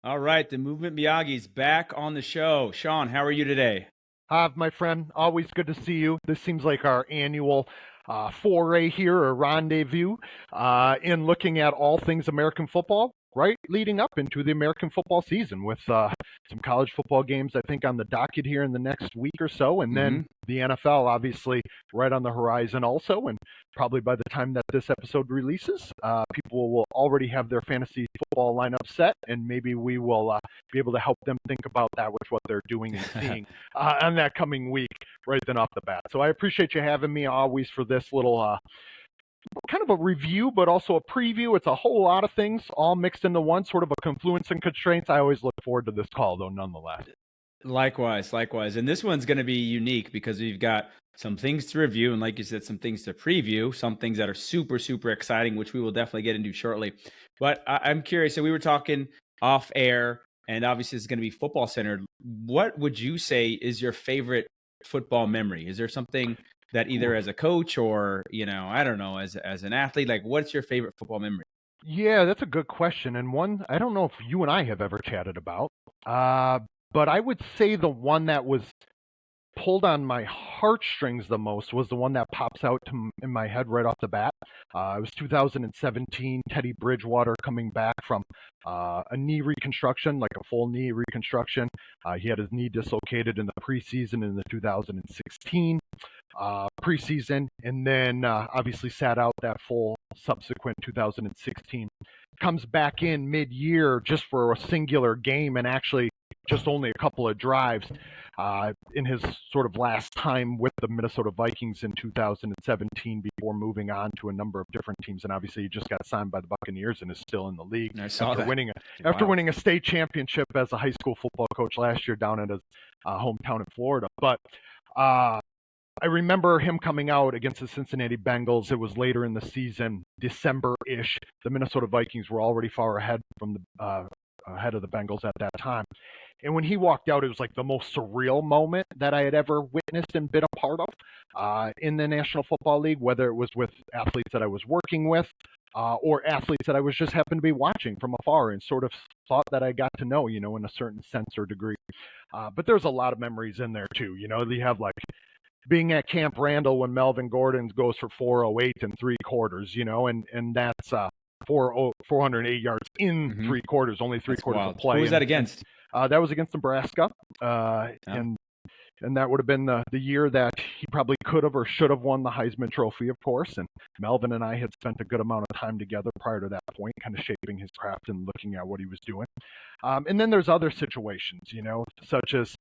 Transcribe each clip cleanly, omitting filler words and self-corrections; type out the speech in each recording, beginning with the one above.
All right, the Movement Miyagi's back on the show. Shawn, how are you today? My friend, always good to see you. This seems like our annual foray here, or rendezvous, in looking at all things American football, right? Leading up into the American football season with some college football games, I think, on the docket here in the next week or so. And then the NFL, obviously, right on the horizon also. And probably by the time that this episode releases, people will already have their fantasy football lineup set. And maybe we will be able to help them think about that with what they're doing and seeing on that coming week right then off the bat. So I appreciate you having me always for this little kind of a review, but also a preview. It's a whole lot of things all mixed into one, sort of a confluence and constraints. I always look forward to this call, though, nonetheless. Likewise. And this one's going to be unique because we've got some things to review. And like you said, some things to preview, some things that are super, super exciting, which we will definitely get into shortly. But I'm curious. So we were talking off air, and obviously it's going to be football centered. What would you say is your favorite football memory? Is there something that either as a coach or, I don't know, as an athlete, like what's your favorite football memory? Yeah, that's a good question. And one I don't know if you and I have ever chatted about. But I would say the one that was pulled on my heartstrings the most was the one that pops out in my head right off the bat. It was 2017, Teddy Bridgewater coming back from a knee reconstruction, like a full knee reconstruction. He had his knee dislocated in the preseason in the 2016 preseason, and then obviously sat out that full subsequent 2016. Comes back in mid-year just for a singular game, and actually just only a couple of drives in his sort of last time with the Minnesota Vikings in 2017 before moving on to a number of different teams. And obviously he just got signed by the Buccaneers and is still in the league after winning a state championship as a high school football coach last year down at his hometown in Florida. But I remember him coming out against the Cincinnati Bengals. It was later in the season, December-ish. The Minnesota Vikings were already far ahead from the ahead of the Bengals at that time. And when he walked out, it was like the most surreal moment that I had ever witnessed and been a part of in the National Football League, whether it was with athletes that I was working with or athletes that I was just happened to be watching from afar and sort of thought that I got to know, in a certain sense or degree. But there's a lot of memories in there too. You have like being at Camp Randall when Melvin Gordon goes for 408 and 3/4, and that's 408 yards in 3/4, only three-quarters of play. Who was that against? That was against Nebraska, and that would have been the year that he probably could have or should have won the Heisman Trophy, of course. And Melvin and I had spent a good amount of time together prior to that point, kind of shaping his craft and looking at what he was doing. And then there's other situations, such as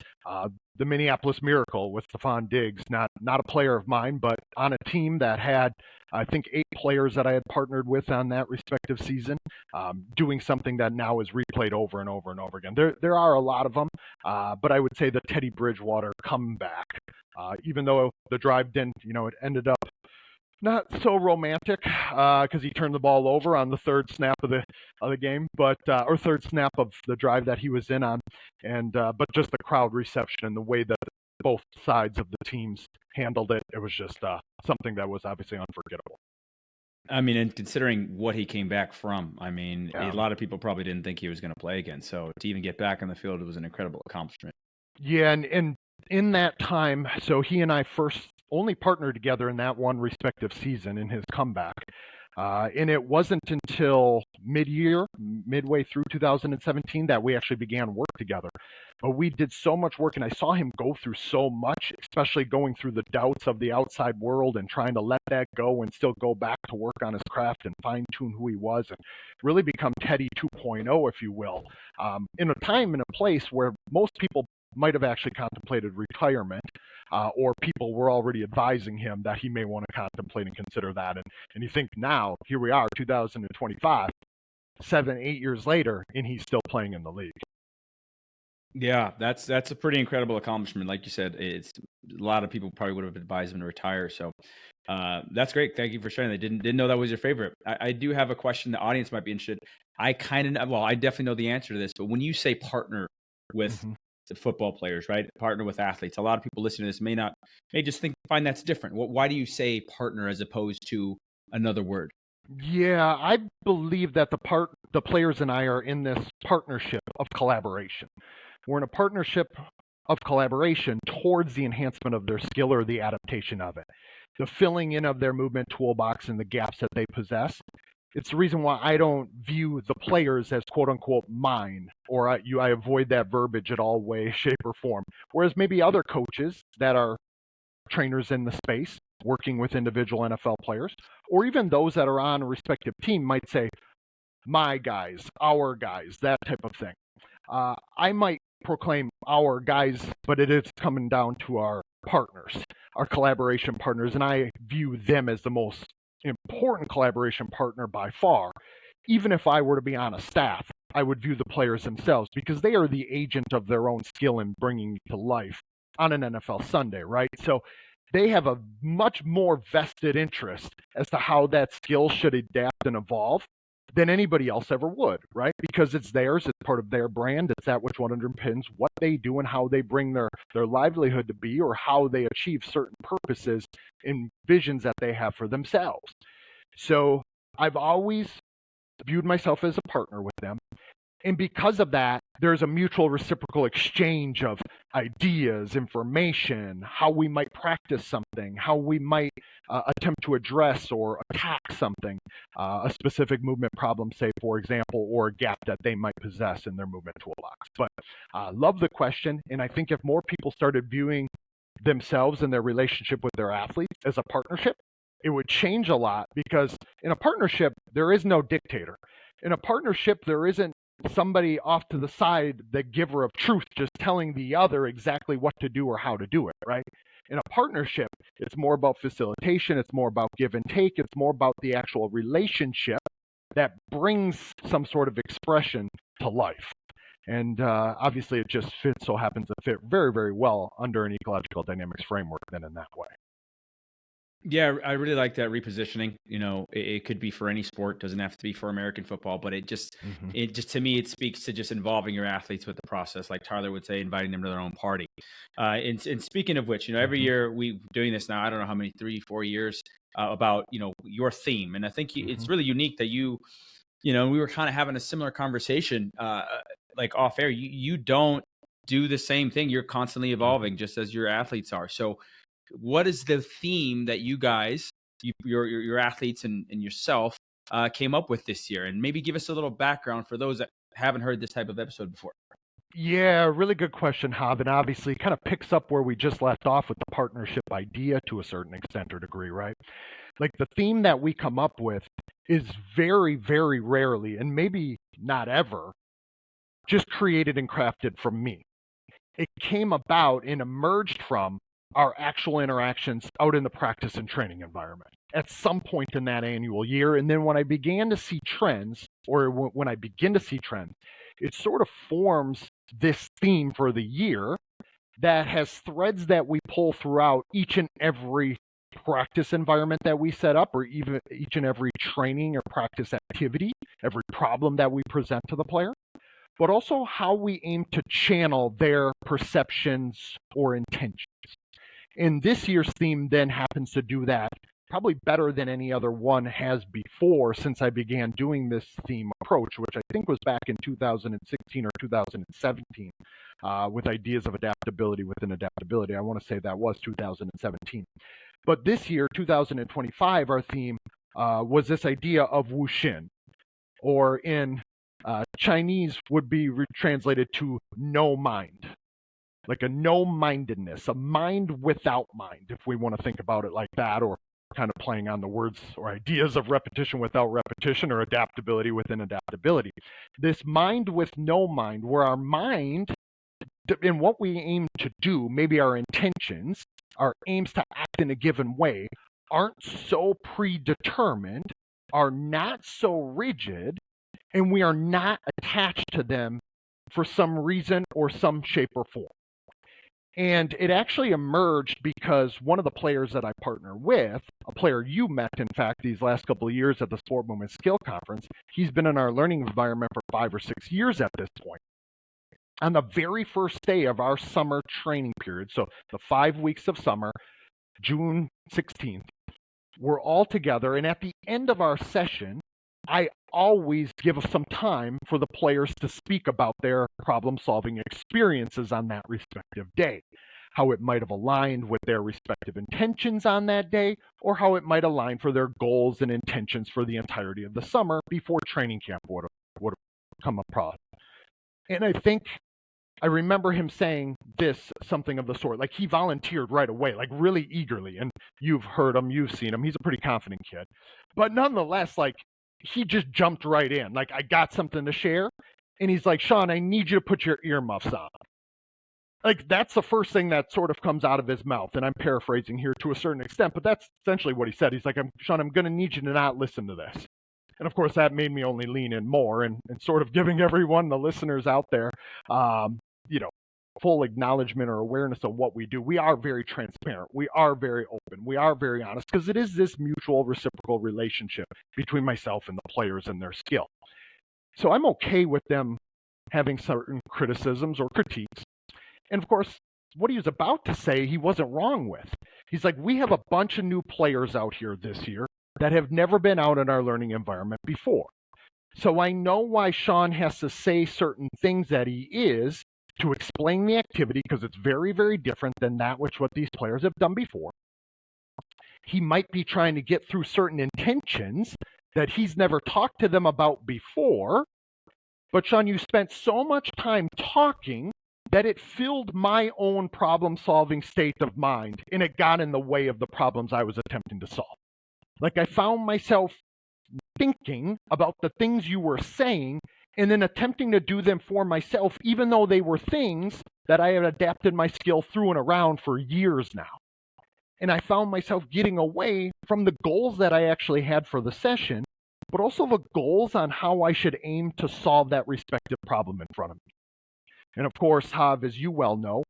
the Minneapolis Miracle with Stephon Diggs, not a player of mine, but on a team that had, I think, 8 players that I had partnered with on that respective season, doing something that now is replayed over and over and over again. There are a lot of them, but I would say the Teddy Bridgewater comeback, even though the drive didn't, it ended up not so romantic because he turned the ball over on the third snap of the game, but or third snap of the drive that he was in on, and but just the crowd reception and the way that both sides of the teams handled it, it was just something that was obviously unforgettable. I mean, and considering what he came back from, I mean, a lot of people probably didn't think he was going to play again. So to even get back on the field, it was an incredible accomplishment. Yeah, and in that time, so he and I first only partnered together in that one respective season in his comeback. And it wasn't until midway through 2017, that we actually began work together. But we did so much work, and I saw him go through so much, especially going through the doubts of the outside world and trying to let that go and still go back to work on his craft and fine-tune who he was and really become Teddy 2.0, if you will, in a time and a place where most people might have actually contemplated retirement, or people were already advising him that he may want to contemplate and consider that. And you think now, here we are, 2025, 7-8 years later, and he's still playing in the league. Yeah, that's a pretty incredible accomplishment. Like you said, it's a lot of people probably would have advised him to retire. So that's great. Thank you for sharing that. Didn't know that was your favorite. I do have a question the audience might be interested. I definitely know the answer to this, but when you say partner with the football players, right? Partner with athletes. A lot of people listening to this may just find that's different. Why do you say partner as opposed to another word? Yeah, I believe that the players and I are in this partnership of collaboration. We're in a partnership of collaboration towards the enhancement of their skill or the adaptation of it, the filling in of their movement toolbox and the gaps that they possess. It's the reason why I don't view the players as quote unquote mine, or I avoid that verbiage at all way, shape, or form. Whereas maybe other coaches that are trainers in the space working with individual NFL players, or even those that are on a respective team might say, my guys, our guys, that type of thing. I might proclaim our guys, but it is coming down to our partners, our collaboration partners, and I view them as the most important collaboration partner by far. Even if I were to be on a staff, I would view the players themselves because they are the agent of their own skill in bringing to life on an NFL Sunday, right? So they have a much more vested interest as to how that skill should adapt and evolve than anybody else ever would, right? Because it's theirs, it's part of their brand, it's that which one underpins what they do and how they bring their livelihood to be, or how they achieve certain purposes and visions that they have for themselves. So I've always viewed myself as a partner with them. And because of that, there's a mutual reciprocal exchange of ideas, information, how we might practice something, how we might attempt to address or attack something, a specific movement problem, say, for example, or a gap that they might possess in their movement toolbox. But love the question. And I think if more people started viewing themselves and their relationship with their athletes as a partnership, it would change a lot, because in a partnership, there is no dictator. In a partnership, there isn't somebody off to the side, the giver of truth, just telling the other exactly what to do or how to do it, right? In a partnership, it's more about facilitation, it's more about give and take, it's more about the actual relationship that brings some sort of expression to life. And obviously it just so happens to fit very, very well under an ecological dynamics framework then in that way. Yeah, I really like that repositioning. It could be for any sport, doesn't have to be for American football, but it just to me, it speaks to just involving your athletes with the process, like Tyler would say, inviting them to their own party. And speaking of which, every year we doing this now, I don't know how many, 3-4 years, about, your theme. And I think it's really unique that we were kind of having a similar conversation, like off air. You don't do the same thing. You're constantly evolving, just as your athletes are. So what is the theme that you guys, your athletes and yourself, came up with this year? And maybe give us a little background for those that haven't heard this type of episode before. Yeah, really good question, Hob. And obviously kind of picks up where we just left off with the partnership idea to a certain extent or degree, right? Like the theme that we come up with is very, very rarely, and maybe not ever, just created and crafted from me. It came about and emerged from our actual interactions out in the practice and training environment at some point in that annual year. And then when I began to see trends, or when I begin to see trends, it sort of forms this theme for the year that has threads that we pull throughout each and every practice environment that we set up, or even each and every training or practice activity, every problem that we present to the player, but also how we aim to channel their perceptions or intentions. And this year's theme then happens to do that probably better than any other one has before, since I began doing this theme approach, which I think was back in 2016 or 2017, with ideas of adaptability within adaptability. I want to say that was 2017. But this year, 2025, our theme was this idea of Wu Xin, or in Chinese would be translated to no mind. Like a no-mindedness, a mind without mind, if we want to think about it like that, or kind of playing on the words or ideas of repetition without repetition, or adaptability within adaptability. This mind with no mind, where our mind and what we aim to do, maybe our intentions, our aims to act in a given way, aren't so predetermined, are not so rigid, and we are not attached to them for some reason or some shape or form. And it actually emerged because one of the players that I partner with, a player you met, in fact, these last couple of years at the Sport Movement Skill Conference, he's been in our learning environment for 5 or 6 years at this point. On the very first day of our summer training period, so the 5 weeks of summer, June 16th, we're all together. And at the end of our session, I always give some time for the players to speak about their problem-solving experiences on that respective day, how it might have aligned with their respective intentions on that day, or how it might align for their goals and intentions for the entirety of the summer before training camp would have come across. And I think I remember him saying something of the sort, like he volunteered right away, like really eagerly. And you've heard him, you've seen him. He's a pretty confident kid. But nonetheless, like he just jumped right in. Like, I got something to share. And he's like, Shawn, I need you to put your earmuffs on. Like, that's the first thing that sort of comes out of his mouth. And I'm paraphrasing here to a certain extent, but that's essentially what he said. He's like, Shawn, I'm going to need you to not listen to this. And of course, that made me only lean in more and sort of giving everyone, the listeners out there, full acknowledgement or awareness of what we do. We are very transparent. We are very open. We are very honest because it is this mutual reciprocal relationship between myself and the players and their skill. So I'm okay with them having certain criticisms or critiques. And of course, what he was about to say, he wasn't wrong with. He's like, we have a bunch of new players out here this year that have never been out in our learning environment before. So I know why Shawn has to say certain things that he is to explain the activity, because it's very, very different than what these players have done before. He might be trying to get through certain intentions that he's never talked to them about before. But Shawn, you spent so much time talking that it filled my own problem-solving state of mind, and it got in the way of the problems I was attempting to solve. Like, I found myself thinking about the things you were saying and then attempting to do them for myself, even though they were things that I had adapted my skill through and around for years now. And I found myself getting away from the goals that I actually had for the session, but also the goals on how I should aim to solve that respective problem in front of me. And of course, Hav, as you well know,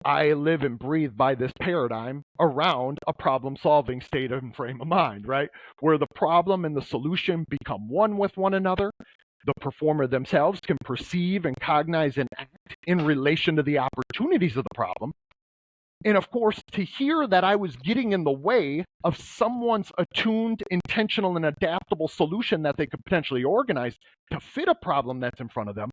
I live and breathe by this paradigm around a problem-solving state and frame of mind, right? Where the problem and the solution become one with one another. The performer themselves can perceive and cognize and act in relation to the opportunities of the problem. And of course, to hear that I was getting in the way of someone's attuned, intentional, and adaptable solution that they could potentially organize to fit a problem that's in front of them,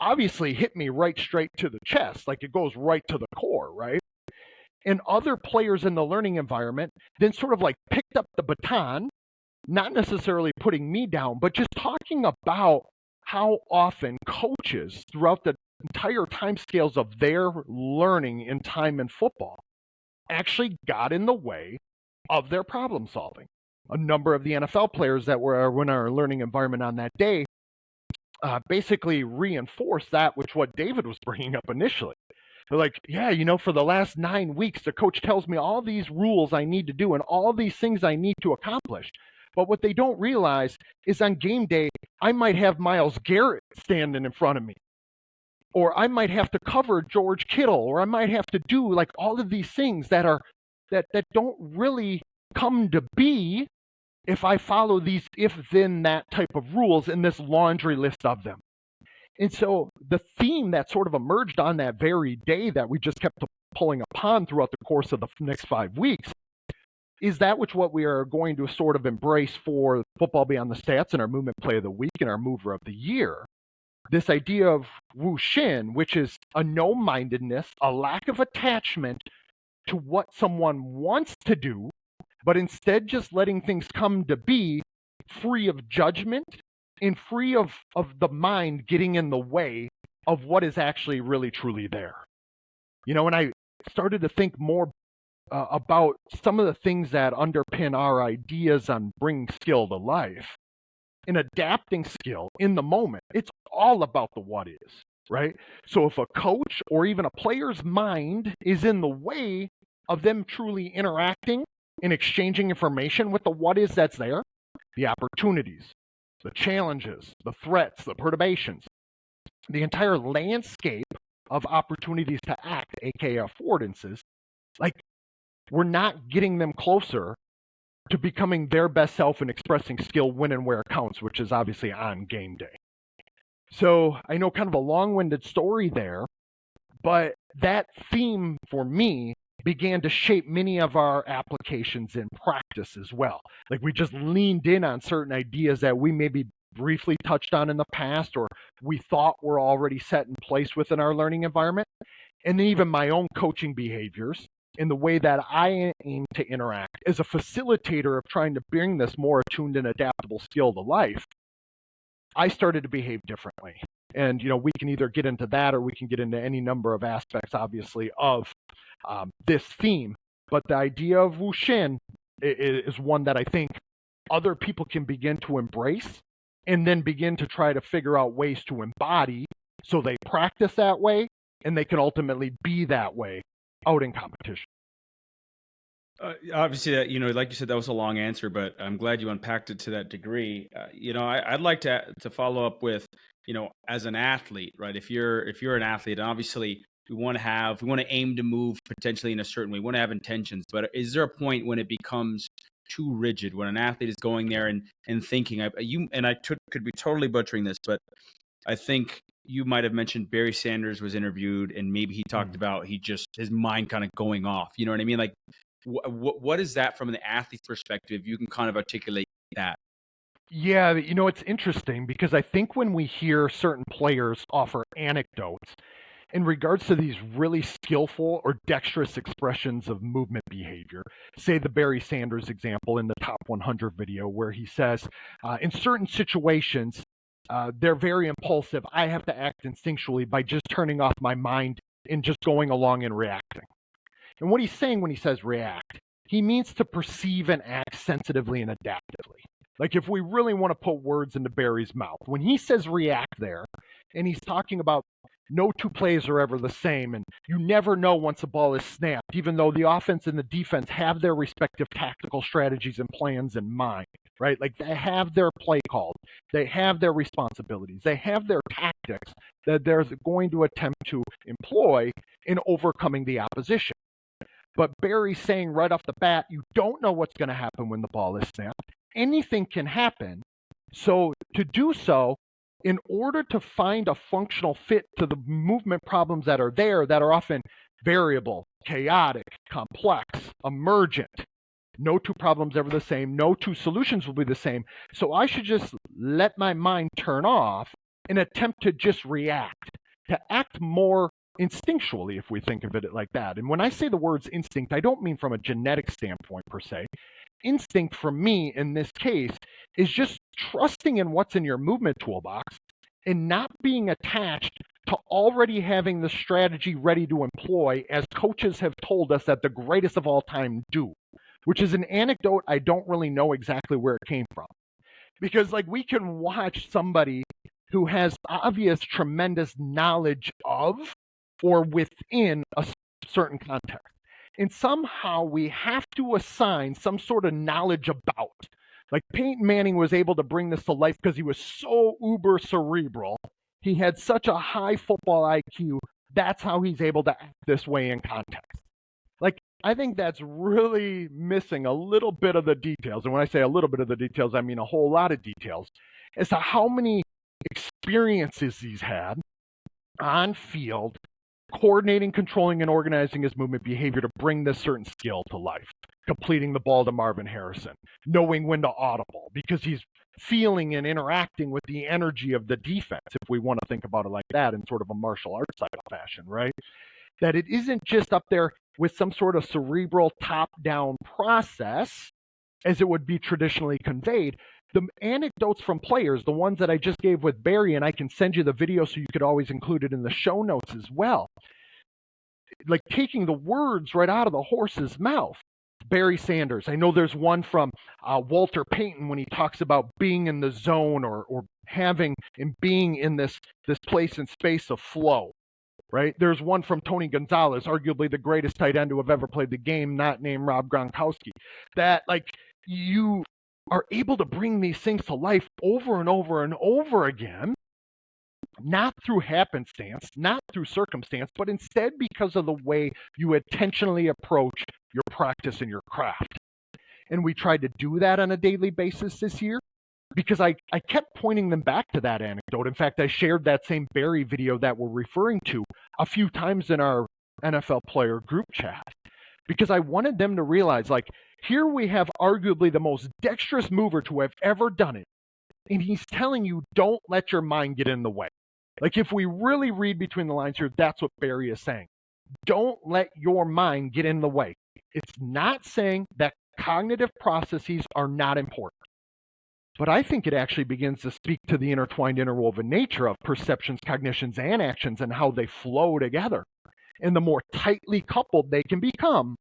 obviously hit me right straight to the chest, like it goes right to the core, right? And other players in the learning environment then sort of like picked up the baton, not necessarily putting me down, but just talking about how often coaches throughout the entire time scales of their learning in time in football actually got in the way of their problem solving. A number of the NFL players that were in our learning environment on that day basically reinforced what David was bringing up initially. They're like, yeah, for the last 9 weeks, the coach tells me all these rules I need to do and all these things I need to accomplish. But what they don't realize is on game day, I might have Myles Garrett standing in front of me. Or I might have to cover George Kittle, or I might have to do like all of these things that don't really come to be if I follow these if-then that type of rules in this laundry list of them. And so the theme that sort of emerged on that very day that we just kept pulling upon throughout the course of the next 5 weeks is what we are going to sort of embrace for Football Beyond the Stats and our Movement Play of the Week and our Mover of the Year. This idea of Wu Xin, which is a no-mindedness, a lack of attachment to what someone wants to do, but instead just letting things come to be free of judgment and free of the mind getting in the way of what is actually really truly there. And I started to think more about some of the things that underpin our ideas on bringing skill to life. In adapting skill in the moment, it's all about the what is, right? So if a coach or even a player's mind is in the way of them truly interacting and exchanging information with the what is that's there, the opportunities, the challenges, the threats, the perturbations, the entire landscape of opportunities to act, aka affordances, like we're not getting them closer to becoming their best self and expressing skill when and where it counts, which is obviously on game day. So I know kind of a long-winded story there, but that theme for me began to shape many of our applications in practice as well. Like we just leaned in on certain ideas that we maybe briefly touched on in the past or we thought were already set in place within our learning environment. And even my own coaching behaviors in the way that I aim to interact as a facilitator of trying to bring this more attuned and adaptable skill to life, I started to behave differently. And, we can either get into that or we can get into any number of aspects, obviously, of this theme. But the idea of Wu Xin is one that I think other people can begin to embrace and then begin to try to figure out ways to embody so they practice that way and they can ultimately be that way out in competition. Obviously, that like you said, that was a long answer, but I'm glad you unpacked it to that degree. I'd like to follow up with, as an athlete, right? If you're an athlete, and obviously we want to aim to move potentially in a certain way. We want to have intentions, but is there a point when it becomes too rigid, when an athlete is going there and thinking? I could be totally butchering this, but I think you might have mentioned Barry Sanders was interviewed, and maybe he talked about his mind kind of going off. You know what I mean? Like, what is that from the athlete's perspective? You can kind of articulate that. Yeah, it's interesting because I think when we hear certain players offer anecdotes in regards to these really skillful or dexterous expressions of movement behavior, say the Barry Sanders example in the Top 100 video where he says, in certain situations, they're very impulsive. I have to act instinctually by just turning off my mind and just going along and reacting. And what he's saying when he says react, he means to perceive and act sensitively and adaptively. Like if we really want to put words into Barry's mouth, when he says react there, and he's talking about no two plays are ever the same, and you never know once a ball is snapped, even though the offense and the defense have their respective tactical strategies and plans in mind, right? Like they have their play called, they have their responsibilities, they have their tactics that they're going to attempt to employ in overcoming the opposition. But Barry's saying right off the bat, you don't know what's going to happen when the ball is snapped. Anything can happen. So to do so, in order to find a functional fit to the movement problems that are there, that are often variable, chaotic, complex, emergent, no two problems ever the same, no two solutions will be the same. So I should just let my mind turn off and attempt to just react, to act more instinctually, if we think of it like that. And when I say the words instinct, I don't mean from a genetic standpoint per se. Instinct for me in this case is just trusting in what's in your movement toolbox and not being attached to already having the strategy ready to employ, as coaches have told us that the greatest of all time do, which is an anecdote I don't really know exactly where it came from. Because we can watch somebody who has obvious tremendous knowledge of or within a certain context. And somehow we have to assign some sort of knowledge about. Like Payton Manning was able to bring this to life because he was so uber cerebral. He had such a high football IQ. That's how he's able to act this way in context. I think that's really missing a little bit of the details. And when I say a little bit of the details, I mean a whole lot of details as to how many experiences he's had on field, coordinating, controlling, and organizing his movement behavior to bring this certain skill to life. Completing the ball to Marvin Harrison, knowing when to audible, because he's feeling and interacting with the energy of the defense, if we want to think about it like that in sort of a martial arts type of fashion, right? That it isn't just up there with some sort of cerebral top-down process, as it would be traditionally conveyed. The anecdotes from players, the ones that I just gave with Barry, and I can send you the video so you could always include it in the show notes as well. Like taking the words right out of the horse's mouth. Barry Sanders. I know there's one from Walter Payton when he talks about being in the zone or having and being in this place and space of flow. Right? There's one from Tony Gonzalez, arguably the greatest tight end to have ever played the game, not named Rob Gronkowski. That you are able to bring these things to life over and over and over again, not through happenstance, not through circumstance, but instead because of the way you intentionally approach your practice and your craft. And we tried to do that on a daily basis this year because I kept pointing them back to that anecdote. In fact, I shared that same Barry video that we're referring to a few times in our NFL player group chat. because I wanted them to realize, like, here we have arguably the most dexterous mover to have ever done it. And he's telling you, don't let your mind get in the way. Like, if we really read between the lines here, that's what Barry is saying. Don't let your mind get in the way. It's not saying that cognitive processes are not important. But I think it actually begins to speak to the intertwined, interwoven nature of perceptions, cognitions, and actions and how they flow together. And the more tightly coupled they can become,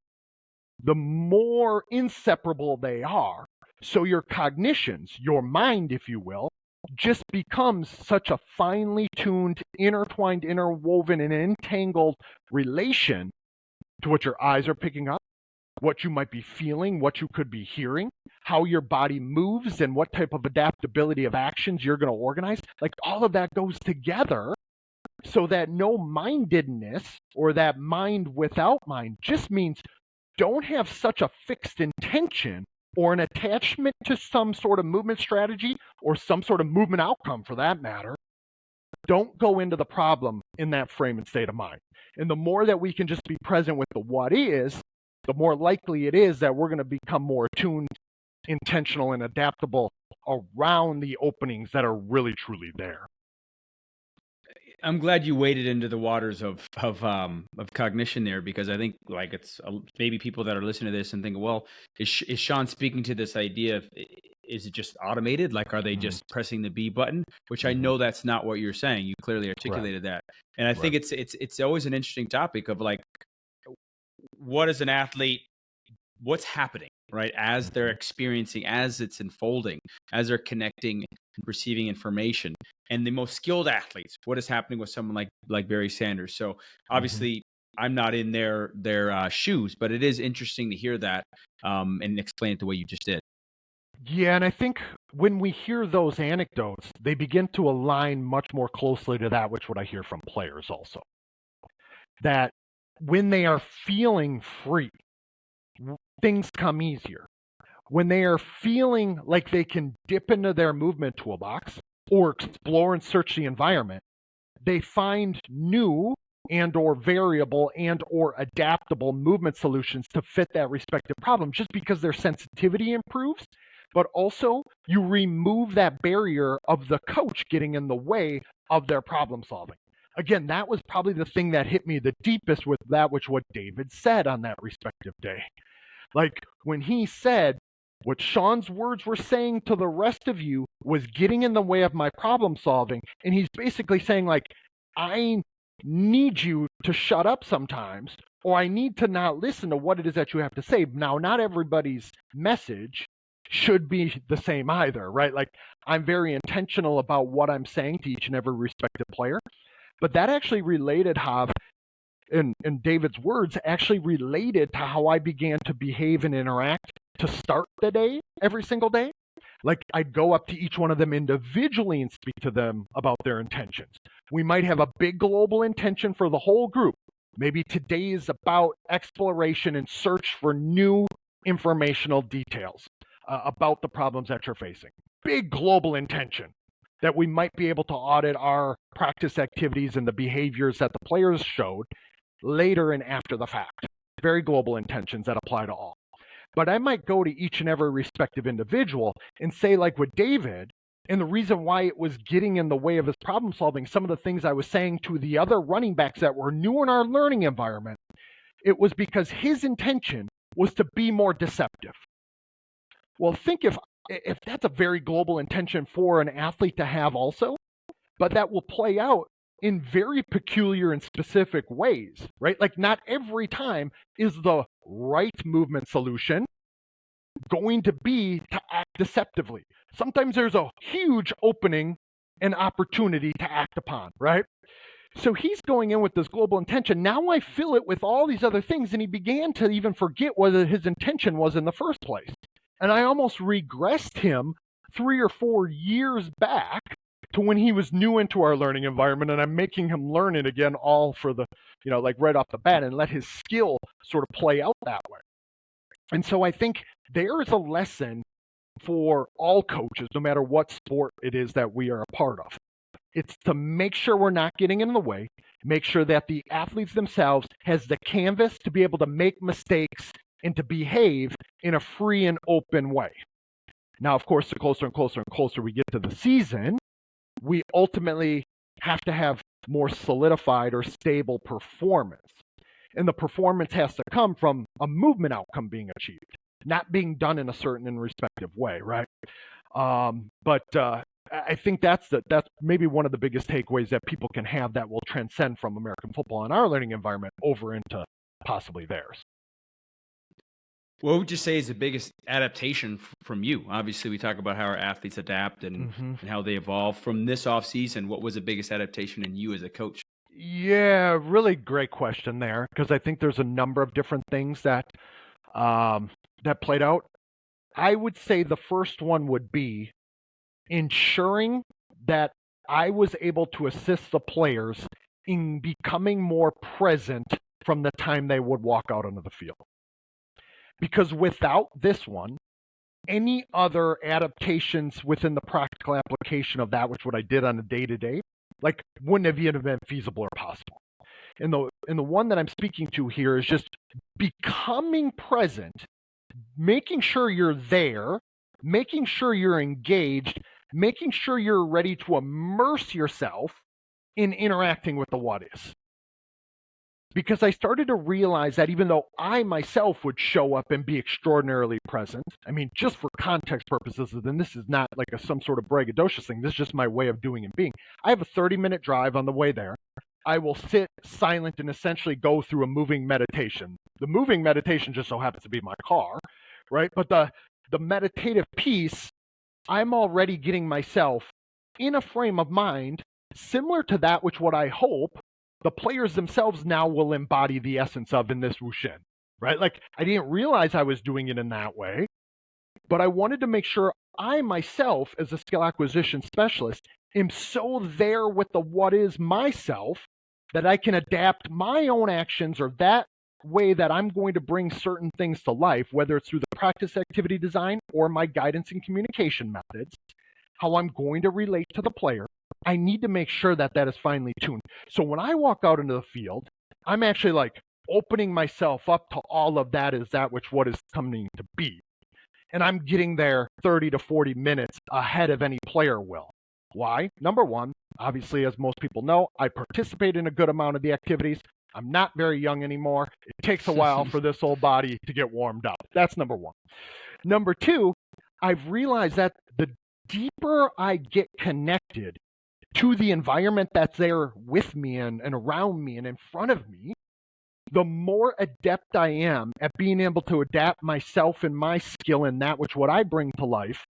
the more inseparable they are. So your cognitions, your mind, if you will, just becomes such a finely tuned, intertwined, interwoven, and entangled relation to what your eyes are picking up, what you might be feeling, what you could be hearing, how your body moves, and what type of adaptability of actions you're going to organize. Like, all of that goes together, so that no-mindedness, or that mind without mind, just means don't have such a fixed intention or an attachment to some sort of movement strategy or some sort of movement outcome for that matter. Don't go into the problem in that frame and state of mind. And the more that we can just be present with the what is, the more likely it is that we're going to become more attuned, intentional, and adaptable around the openings that are really, truly there. I'm glad you waded into the waters of cognition there, because I think, like, it's maybe people that are listening to this and think, well, is Shawn speaking to this idea of, is it just automated? Like, are they just pressing the B button? Which I know that's not what you're saying. You clearly articulated that. And I think it's always an interesting topic of, like, what is an athlete, what's happening, right? As they're experiencing, as it's unfolding, as they're connecting and receiving information. And the most skilled athletes, what is happening with someone like Barry Sanders? So obviously I'm not in their shoes, but it is interesting to hear that and explain it the way you just did. Yeah, and I think when we hear those anecdotes, they begin to align much more closely to that, which what I hear from players also. That when they are feeling free, things come easier. When they are feeling like they can dip into their movement toolbox or explore and search the environment, they find new and or variable and or adaptable movement solutions to fit that respective problem, just because their sensitivity improves. But also, you remove that barrier of the coach getting in the way of their problem solving. Again, that was probably the thing that hit me the deepest with that, which what David said on that respective day. Like, when he said, what Shawn's words were saying to the rest of you was getting in the way of my problem solving. And he's basically saying, like, I need you to shut up sometimes, or I need to not listen to what it is that you have to say. Now, not everybody's message should be the same either, right? Like, I'm very intentional about what I'm saying to each and every respective player. But that actually related, in David's words, actually related to how I began to behave and interact to start the day every single day. Like, I'd go up to each one of them individually and speak to them about their intentions. We might have a big global intention for the whole group. Maybe today is about exploration and search for new informational details about the problems that you're facing. Big global intention that we might be able to audit our practice activities and the behaviors that the players showed later and after the fact. Very global intentions that apply to all. But I might go to each and every respective individual and say, like with David, and the reason why it was getting in the way of his problem solving, some of the things I was saying to the other running backs that were new in our learning environment, it was because his intention was to be more deceptive. Well, think if that's a very global intention for an athlete to have also, but that will play out in very peculiar and specific ways, right? Like, not every time is the right movement solution going to be to act deceptively. Sometimes there's a huge opening and opportunity to act upon, right? So he's going in with this global intention. Now I fill it with all these other things, and he began to even forget what his intention was in the first place. And I almost regressed him 3 or 4 years back to when he was new into our learning environment, and I'm making him learn it again all for the, like right off the bat, and let his skill sort of play out that way. And so I think there is a lesson for all coaches, no matter what sport it is that we are a part of. It's to make sure we're not getting in the way, make sure that the athletes themselves has the canvas to be able to make mistakes and to behave in a free and open way. Now, of course, the closer and closer and closer we get to the season, we ultimately have to have more solidified or stable performance. And the performance has to come from a movement outcome being achieved, not being done in a certain and respective way, right? But I think that's maybe one of the biggest takeaways that people can have that will transcend from American football and our learning environment over into possibly theirs. What would you say is the biggest adaptation from you? Obviously, we talk about how our athletes adapt and how they evolve. From this offseason, what was the biggest adaptation in you as a coach? Yeah, really great question there, because I think there's a number of different things that played out. I would say the first one would be ensuring that I was able to assist the players in becoming more present from the time they would walk out onto the field. Because without this one, any other adaptations within the practical application of that, which what I did on a day-to-day, wouldn't have even been feasible or possible. And the one that I'm speaking to here is just becoming present, making sure you're there, making sure you're engaged, making sure you're ready to immerse yourself in interacting with the what is. Because I started to realize that even though I myself would show up and be extraordinarily present, I mean, just for context purposes, then this is not like some sort of braggadocious thing. This is just my way of doing and being. I have a 30-minute drive on the way there. I will sit silent and essentially go through a moving meditation. The moving meditation just so happens to be my car, right? But the meditative piece, I'm already getting myself in a frame of mind similar to that which what I hope the players themselves now will embody the essence of in this Wu Xin, right? I didn't realize I was doing it in that way, but I wanted to make sure I myself, as a skill acquisition specialist, am so there with the what is myself that I can adapt my own actions or that way that I'm going to bring certain things to life, whether it's through the practice activity design or my guidance and communication methods, how I'm going to relate to the player. I need to make sure that is finely tuned. So when I walk out into the field, I'm actually opening myself up to all of that is that which what is coming to be. And I'm getting there 30 to 40 minutes ahead of any player will. Why? Number one, obviously, as most people know, I participate in a good amount of the activities. I'm not very young anymore. It takes a while for this old body to get warmed up. That's number one. Number two, I've realized that the deeper I get connected to the environment that's there with me and around me and in front of me, the more adept I am at being able to adapt myself and my skill in that which what I bring to life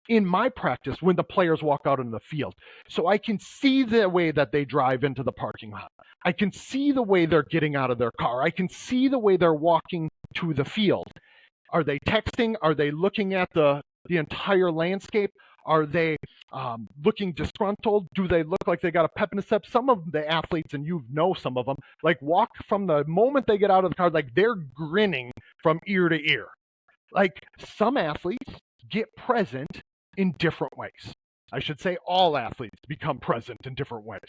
in my practice when the players walk out into the field. So I can see the way that they drive into the parking lot. I can see the way they're getting out of their car. I can see the way they're walking to the field. Are they texting? Are they looking at the entire landscape? Are they looking disgruntled? Do they look like they got a pep in the step? Some of the athletes, and you know some of them, walk from the moment they get out of the car, they're grinning from ear to ear. Some athletes get present in different ways. I should say all athletes become present in different ways.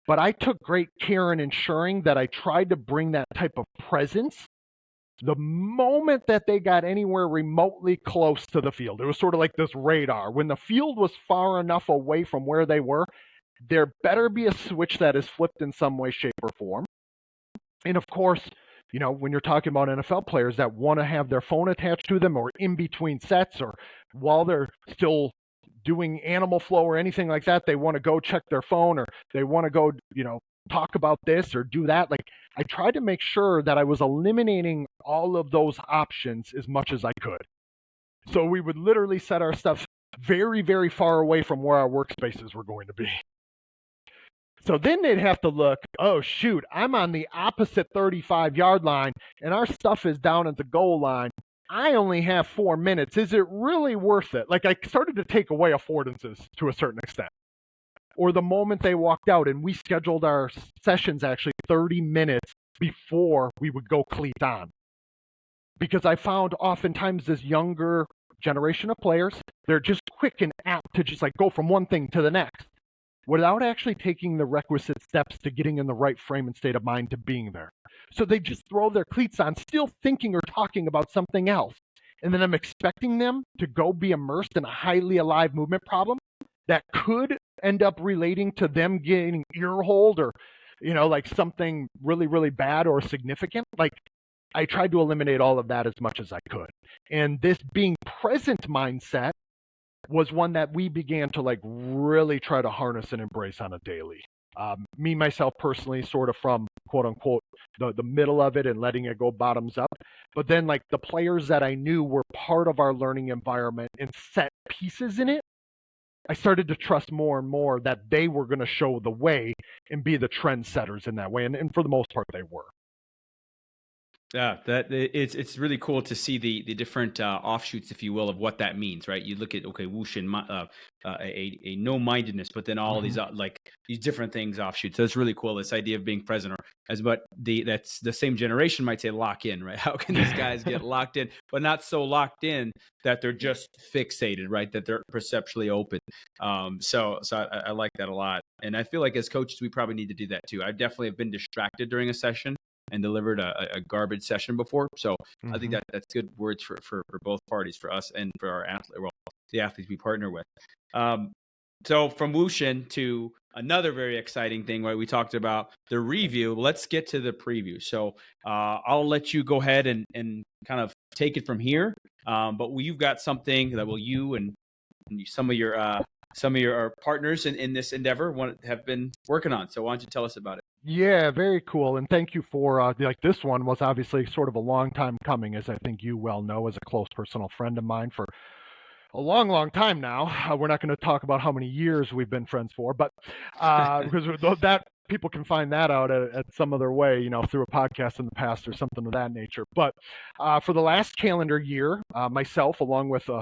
But I took great care in ensuring that I tried to bring that type of presence the moment that they got anywhere remotely close to the field. It was sort of like this radar. When the field was far enough away from where they were, there better be a switch that is flipped in some way, shape, or form. And of course, when you're talking about NFL players that want to have their phone attached to them or in between sets or while they're still doing animal flow or anything like that, they want to go check their phone or they want to go, talk about this or do that. I tried to make sure that I was eliminating all of those options as much as I could. So we would literally set our stuff very, very far away from where our workspaces were going to be. So then they'd have to look, oh, shoot, I'm on the opposite 35-yard line, and our stuff is down at the goal line. I only have 4 minutes. Is it really worth it? I started to take away affordances to a certain extent. Or the moment they walked out, and we scheduled our sessions actually 30 minutes before we would go cleat on. Because I found oftentimes this younger generation of players, they're just quick and apt to just go from one thing to the next. without actually taking the requisite steps to getting in the right frame and state of mind to being there. So they just throw their cleats on, still thinking or talking about something else. And then I'm expecting them to go be immersed in a highly alive movement problem that could end up relating to them getting ear-holed or, like something really, really bad or significant. Like, I tried to eliminate all of that as much as I could. And this being present mindset was one that we began to like really try to harness and embrace on a daily. Me, myself personally, sort of from quote unquote the middle of it and letting it go bottoms up. But then like the players that I knew were part of our learning environment and set pieces in it, I started to trust more and more that they were going to show the way and be the trendsetters in that way. And for the most part, they were. Yeah, it's really cool to see the different offshoots, if you will, of what that means, right? You look at Wu Xin, a no-mindedness, but then all these like these different things offshoots. So it's really cool. This idea of being present, or as what that's the same generation might say, lock in, right? How can these guys get locked in, but not so locked in that they're just fixated, right? That they're perceptually open. So I like that a lot, and I feel like as coaches we probably need to do that too. I definitely have been distracted during a session and delivered a garbage session before. So I think that's good words for both parties, for us and for our the athletes we partner with. So from Wu Xin to another very exciting thing, right? We talked about the review. Let's get to the preview. So I'll let you go ahead and kind of take it from here. But you've got something that you and some of your partners in this endeavor have been working on. So why don't you tell us about it? Yeah, very cool. And thank you for, this one was obviously sort of a long time coming, as I think you well know, as a close personal friend of mine for a long, long time now. We're not going to talk about how many years we've been friends for, but because that people can find that out at some other way, through a podcast in the past or something of that nature. But for the last calendar year, myself, along with a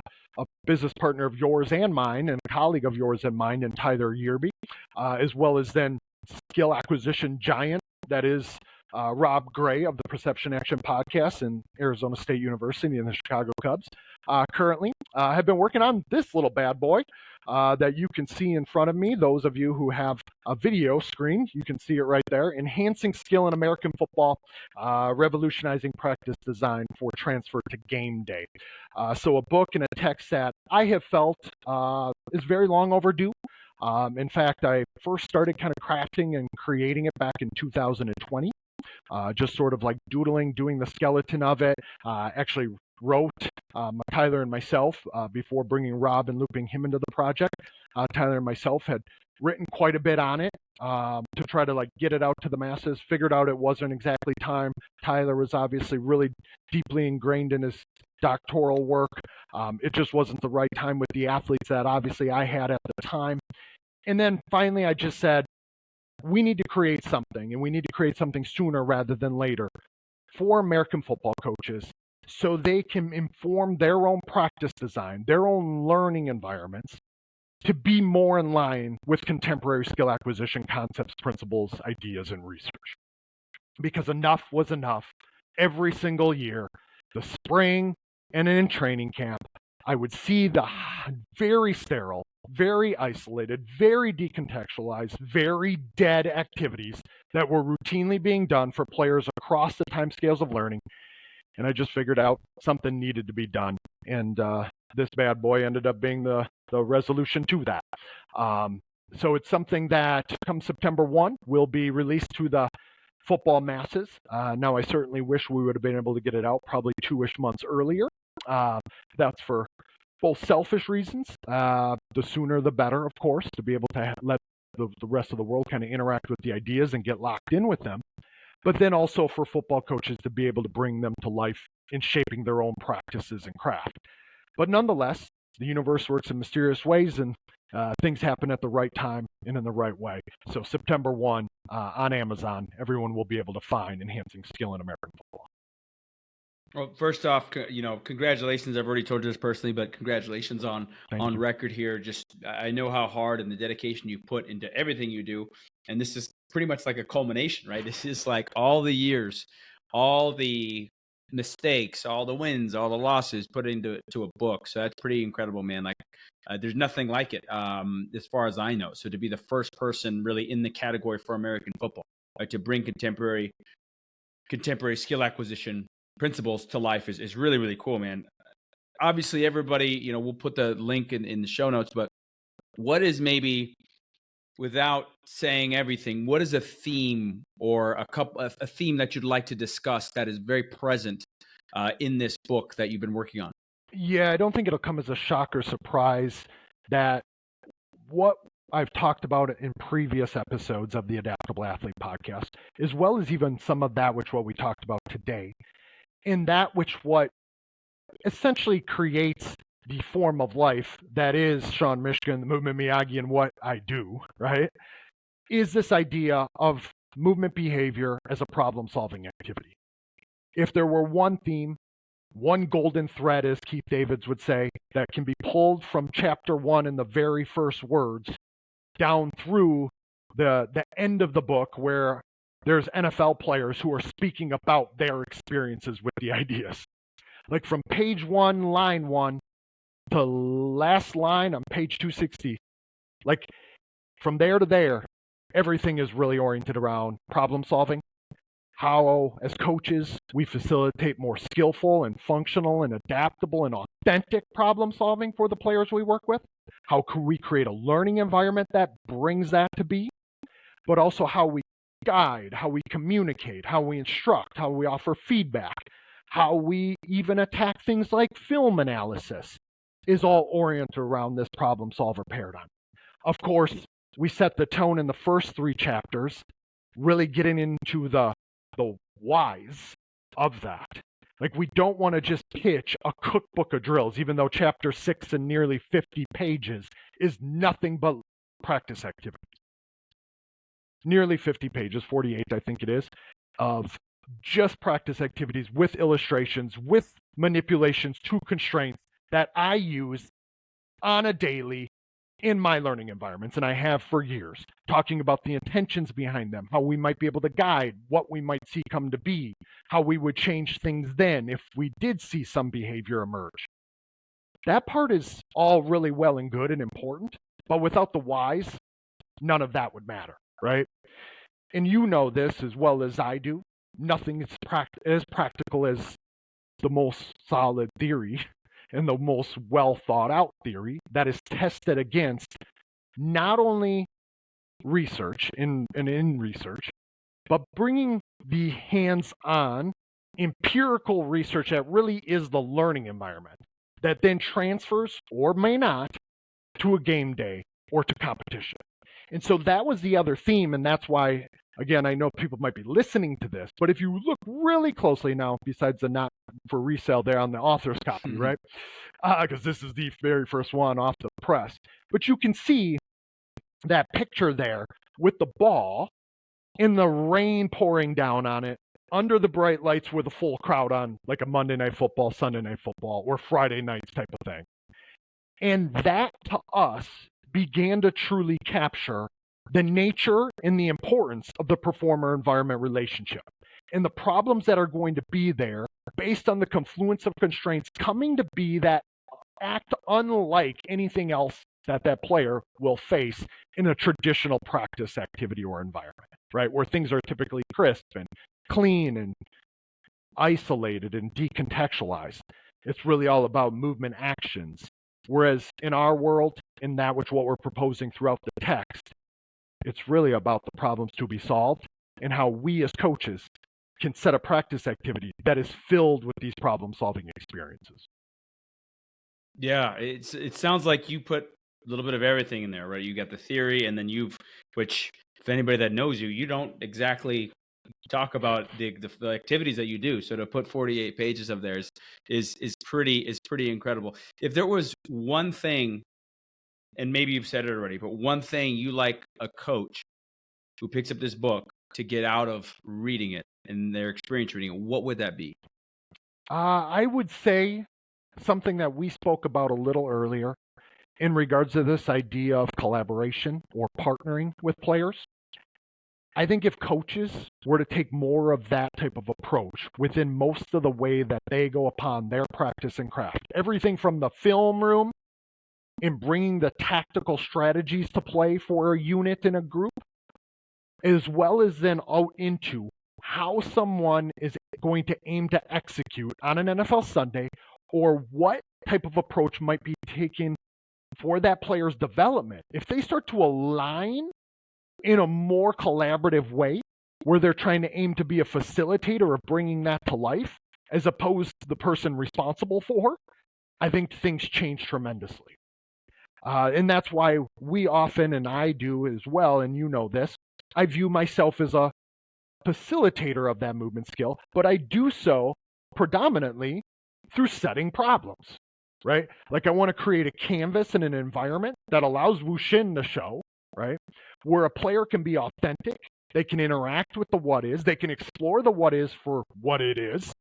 business partner of yours and mine, and a colleague of yours and mine, and Tyler Yearby, as well as then skill acquisition giant that is Rob Gray of the Perception Action Podcast in Arizona State University and the Chicago Cubs. Currently, have been working on this little bad boy that you can see in front of me. Those of you who have a video screen, you can see it right there. Enhancing Skill in American Football, Revolutionizing Practice Design for Transfer to Game Day. So a book and a text that I have felt is very long overdue. In fact, I first started kind of crafting and creating it back in 2020. Just sort of like doodling, doing the skeleton of it. Actually wrote Tyler and myself before bringing Rob and looping him into the project. Tyler and myself had written quite a bit on it to try to like get it out to the masses. Figured out it wasn't exactly time. Tyler was obviously really deeply ingrained in his doctoral work. It just wasn't the right time with the athletes that obviously I had at the time. And then finally, I just said, we need to create something, and we need to create something sooner rather than later for American football coaches so they can inform their own practice design, their own learning environments to be more in line with contemporary skill acquisition concepts, principles, ideas, and research. Because enough was enough. Every single year, the spring and in training camp, I would see the very sterile, very isolated, very decontextualized, very dead activities that were routinely being done for players across the timescales of learning. And I just figured out something needed to be done. And this bad boy ended up being the resolution to that. So it's something that come September 1 will be released to the football masses. Now, I certainly wish we would have been able to get it out probably 2-ish months earlier. That's for both selfish reasons. The sooner the better, of course, to be able to let the rest of the world kind of interact with the ideas and get locked in with them. But then also for football coaches to be able to bring them to life in shaping their own practices and craft. But nonetheless, the universe works in mysterious ways, and things happen at the right time and in the right way. So September 1 on Amazon, everyone will be able to find Enhancing Skill in American Football. Well, first off, congratulations. I've already told you this personally, but congratulations on record here. Just, I know how hard and the dedication you put into everything you do. And this is pretty much like a culmination, right? This is like all the years, all the mistakes, all the wins, all the losses put into a book. So that's pretty incredible, man. Like, There's nothing like it, as far as I know. So to be the first person really in the category for American football, to bring contemporary skill acquisition principles to life is really, really cool, man. Obviously, everybody, we'll put the link in the show notes, but what is, maybe without saying everything, what is a theme or a theme that you'd like to discuss that is very present in this book that you've been working on? Yeah, I don't think it'll come as a shock or surprise that what I've talked about in previous episodes of the Adaptable Athlete Podcast, as well as even some of that what we talked about today, in that what essentially creates the form of life that is Shawn Myszka and the movement Miyagi and what I do, right, is this idea of movement behavior as a problem-solving activity. If there were one theme, one golden thread, as Keith Davids would say, that can be pulled from chapter 1 in the very first words down through the end of the book, where there's NFL players who are speaking about their experiences with the ideas. Like from page 1, line 1, to last line on page 260. Like from there to there, everything is really oriented around problem solving. How, as coaches, we facilitate more skillful and functional and adaptable and authentic problem solving for the players we work with. How can we create a learning environment that brings that to be? But also how we guide, how we communicate, how we instruct, how we offer feedback, how we even attack things like film analysis is all oriented around this problem solver paradigm. Of course, we set the tone in the first 3 chapters, really getting into the whys of that. Like, we don't want to just pitch a cookbook of drills, even though chapter 6 and nearly 50 pages is nothing but practice activities. Nearly 50 pages, 48 I think it is, of just practice activities with illustrations, with manipulations to constraints that I use on a daily in my learning environments, and I have for years, talking about the intentions behind them, how we might be able to guide what we might see come to be, how we would change things then if we did see some behavior emerge. That part is all really well and good and important, but without the whys, none of that would matter, right? And you know this as well as I do. Nothing is as practical as the most solid theory and the most well thought out theory that is tested against not only research in research, but bringing the hands-on empirical research that really is the learning environment that then transfers or may not to a game day or to competition. And so that was the other theme, and that's why, again, I know people might be listening to this, but if you look really closely now, besides the not for resale there on the author's copy, right? Because this is the very first one off the press. But you can see that picture there with the ball and the rain pouring down on it under the bright lights with a full crowd on, like a Monday Night Football, Sunday Night Football, or Friday nights type of thing. And that, to us, began to truly capture the nature and the importance of the performer-environment relationship and the problems that are going to be there based on the confluence of constraints coming to be that act unlike anything else that player will face in a traditional practice activity or environment, right? Where things are typically crisp and clean and isolated and decontextualized. It's really all about movement actions. Whereas in our world, in that which what we're proposing throughout the text, it's really about the problems to be solved and how we as coaches can set a practice activity that is filled with these problem-solving experiences. Yeah, it sounds like you put a little bit of everything in there, right? You got the theory, and then which if anybody that knows you, you don't exactly talk about the activities that you do. So to put 48 pages of theirs is pretty incredible. If there was one thing, and maybe you've said it already, but one thing you like a coach who picks up this book to get out of reading it and their experience reading it, what would that be? I would say something that we spoke about a little earlier in regards to this idea of collaboration or partnering with players. I think if coaches were to take more of that type of approach within most of the way that they go upon their practice and craft, everything from the film room in bringing the tactical strategies to play for a unit in a group, as well as then out into how someone is going to aim to execute on an NFL Sunday, or what type of approach might be taken for that player's development. If they start to align in a more collaborative way, where they're trying to aim to be a facilitator of bringing that to life, as opposed to the person responsible for, I think things change tremendously. And that's why we often, and I do as well, and you know this, I view myself as a facilitator of that movement skill, but I do so predominantly through setting problems, right? Like I want to create a canvas and an environment that allows Wu Xin to show, right? Where a player can be authentic, they can interact with the what is, they can explore the what is for what it is,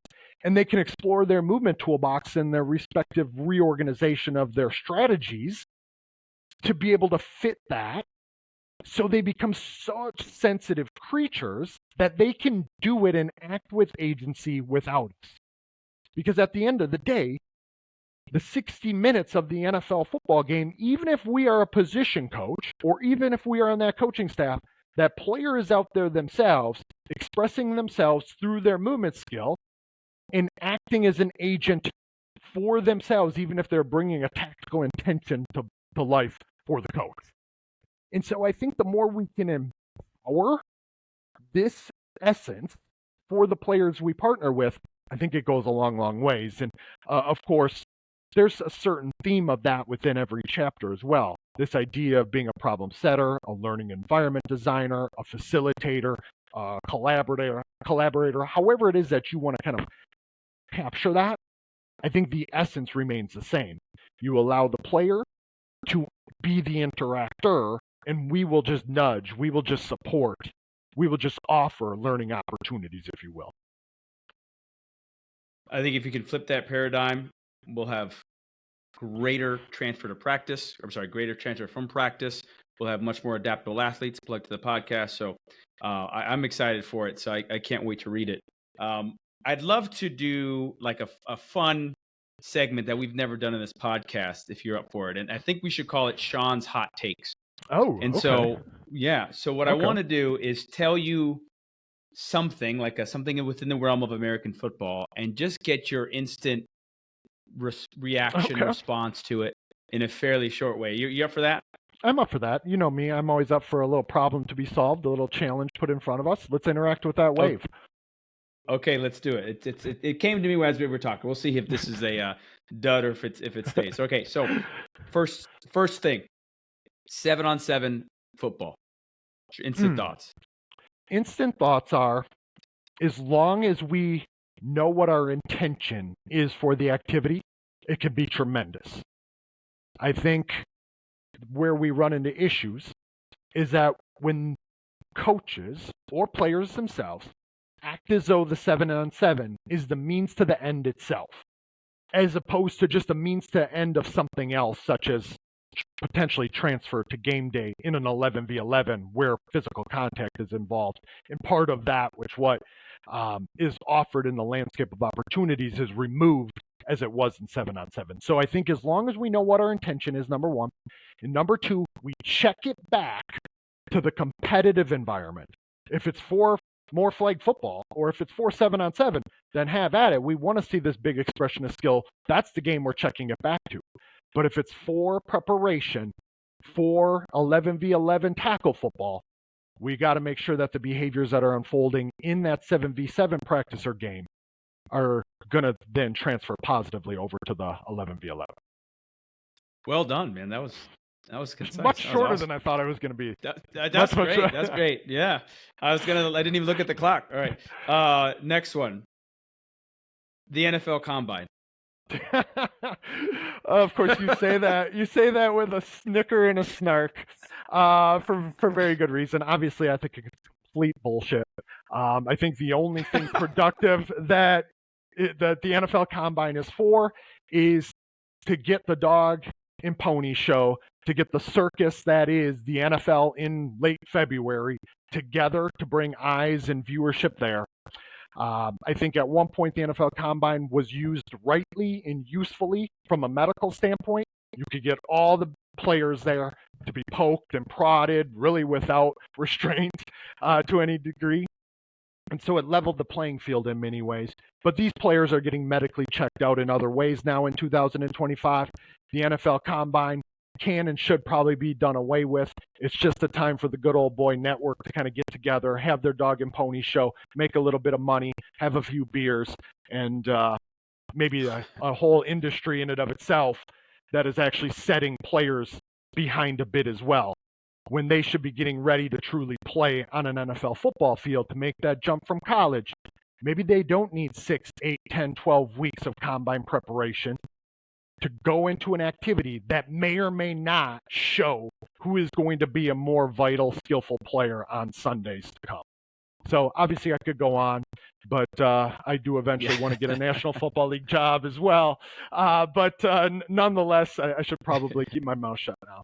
and they can explore their movement toolbox and their respective reorganization of their strategies to be able to fit that, so they become such sensitive creatures that they can do it and act with agency without us. Because at the end of the day, the 60 minutes of the NFL football game, even if we are a position coach, or even if we are on that coaching staff, that player is out there themselves, expressing themselves through their movement skill and acting as an agent for themselves, even if they're bringing a tactical intention to life for the coach. And so I think the more we can empower this essence for the players we partner with, I think it goes a long, long ways. And of course, there's a certain theme of that within every chapter as well. This idea of being a problem setter, a learning environment designer, a facilitator, a collaborator, however it is that you want to kind of capture that, I think the essence remains the same. You allow the player to be the interactor, and we will just nudge, we will just support, we will just offer learning opportunities, if you will. I think if you can flip that paradigm, we'll have greater transfer from practice. We'll have much more adaptable athletes. Plug to the podcast. So I'm excited for it. So I can't wait to read it. I'd love to do like a fun segment that we've never done in this podcast, if you're up for it. And I think we should call it Shawn's Hot Takes. Oh, and okay. So what I want to do is tell you something, like something within the realm of American football, and just get your instant reaction, response to it in a fairly short way. You up for that? I'm up for that. You know me, I'm always up for a little problem to be solved, a little challenge put in front of us. Let's interact with that wave. Okay, let's do it. It came to me as we were talking. We'll see if this is a dud or if it stays. Okay, so first thing, 7-on-7 football. Instant thoughts. Instant thoughts are, as long as we know what our intention is for the activity, it can be tremendous. I think where we run into issues is that when coaches or players themselves act as though the 7-on-7 is the means to the end itself, as opposed to just a means to end of something else, such as potentially transfer to game day in an 11v11 where physical contact is involved. And part of that, which is offered in the landscape of opportunities, is removed as it was in 7-on-7. So I think as long as we know what our intention is, number one, and number two, we check it back to the competitive environment. If it's for more flag football, or if it's for 7-on-7, then have at it. We want to see this big expression of skill. That's the game we're checking it back to. But if it's for preparation for 11v11 tackle football, we got to make sure that the behaviors that are unfolding in that 7v7 practice or game are going to then transfer positively over to the 11v11. Well done, man. That was concise. Much shorter than I thought it was going to be. That's great. That's great. Yeah. I didn't even look at the clock. All right. Next one. The NFL Combine. Of course, you say that. You say that with a snicker and a snark, for very good reason. Obviously, I think it's complete bullshit. I think the only thing productive that the NFL Combine is for is to get the dog and pony show, to get the circus that is the NFL in late February together to bring eyes and viewership there. I think at one point the NFL Combine was used rightly and usefully from a medical standpoint You could get all the players there to be poked and prodded, really without restraint to any degree. And so it leveled the playing field in many ways. But these players are getting medically checked out in other ways now in 2025. The NFL Combine can and should probably be done away with. It's just a time for the good old boy network to kind of get together, have their dog and pony show, make a little bit of money, have a few beers, and maybe a whole industry in and of itself that is actually setting players behind a bit as well, when they should be getting ready to truly play on an NFL football field to make that jump from college. Maybe they don't need 6, 8, 10, 12 weeks of combine preparation to go into an activity that may or may not show who is going to be a more vital, skillful player on Sundays to come. So obviously I could go on, but I do eventually want to get a National Football League job as well. But nonetheless, I should probably keep my mouth shut now.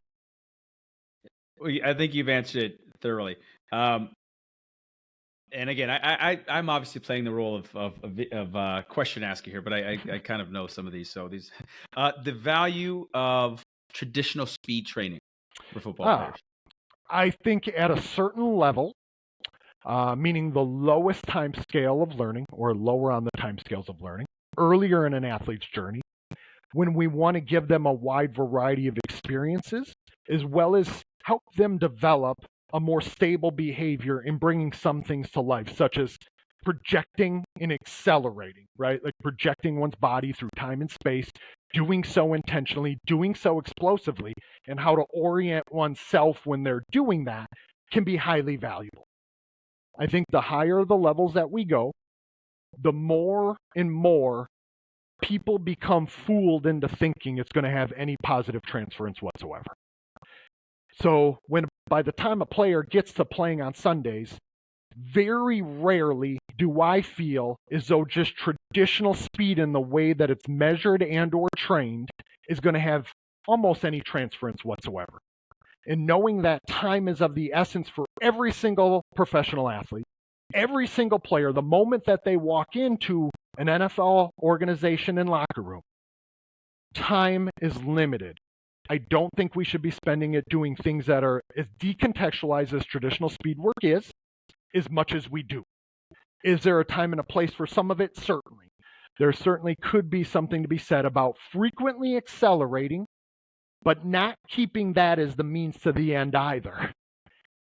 Well, I think you've answered it thoroughly. And again, I'm obviously playing the role of question asker here, but I kind of know some of these. So these, the value of traditional speed training for football players. I think at a certain level, meaning the lowest time scale of learning or lower on the time scales of learning, earlier in an athlete's journey, when we want to give them a wide variety of experiences, as well as help them develop a more stable behavior in bringing some things to life, such as projecting and accelerating, right? Like projecting one's body through time and space, doing so intentionally, doing so explosively, and how to orient oneself when they're doing that can be highly valuable. I think the higher the levels that we go, the more and more people become fooled into thinking it's going to have any positive transference whatsoever. So by the time a player gets to playing on Sundays, very rarely do I feel as though just traditional speed in the way that it's measured and or trained is going to have almost any transference whatsoever. And knowing that time is of the essence for every single professional athlete, every single player, the moment that they walk into an NFL organization and locker room, time is limited. I don't think we should be spending it doing things that are as decontextualized as traditional speed work is, as much as we do. Is there a time and a place for some of it? Certainly. There certainly could be something to be said about frequently accelerating, but not keeping that as the means to the end either.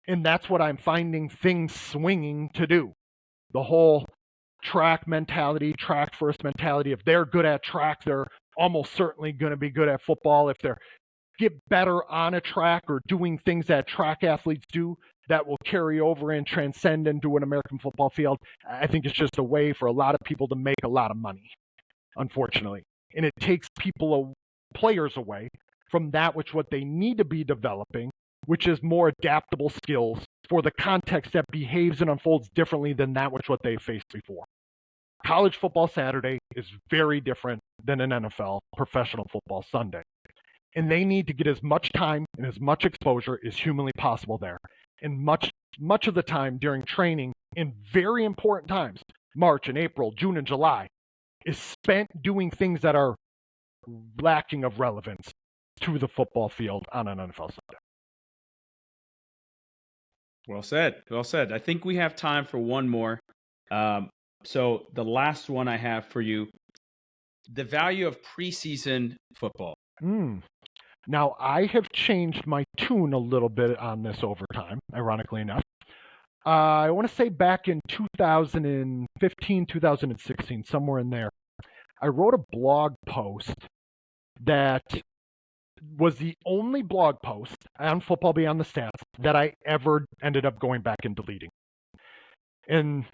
And that's what I'm finding things swinging to do. The whole track mentality, track first mentality. If they're good at track, they're almost certainly going to be good at football. If they're get better on a track or doing things that track athletes do that will carry over and transcend into an American football field, I think it's just a way for a lot of people to make a lot of money, unfortunately. And it takes players away from that what they need to be developing, which is more adaptable skills for the context that behaves and unfolds differently than that what they faced before. College football Saturday is very different than an NFL professional football Sunday. And they need to get as much time and as much exposure as humanly possible there. And much of the time during training in very important times, March and April, June and July, is spent doing things that are lacking of relevance to the football field on an NFL Sunday. Well said. Well said. I think we have time for one more. So the last one I have for you, the value of preseason football. Now, I have changed my tune a little bit on this over time, ironically enough. I want to say back in 2015, 2016, somewhere in there, I wrote a blog post that was the only blog post on Football Beyond the Stats that I ever ended up going back and deleting. And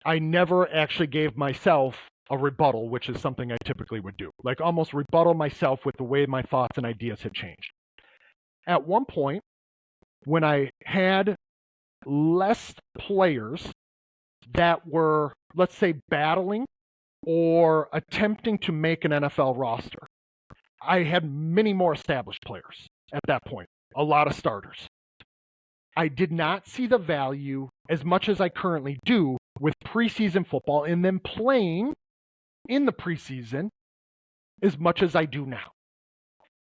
I never actually gave myself a rebuttal, which is something I typically would do, like almost rebuttal myself with the way my thoughts and ideas had changed. At one point, when I had less players that were, let's say, battling or attempting to make an NFL roster, I had many more established players at that point, a lot of starters. I did not see the value as much as I currently do with preseason football and then playing in the preseason as much as I do now.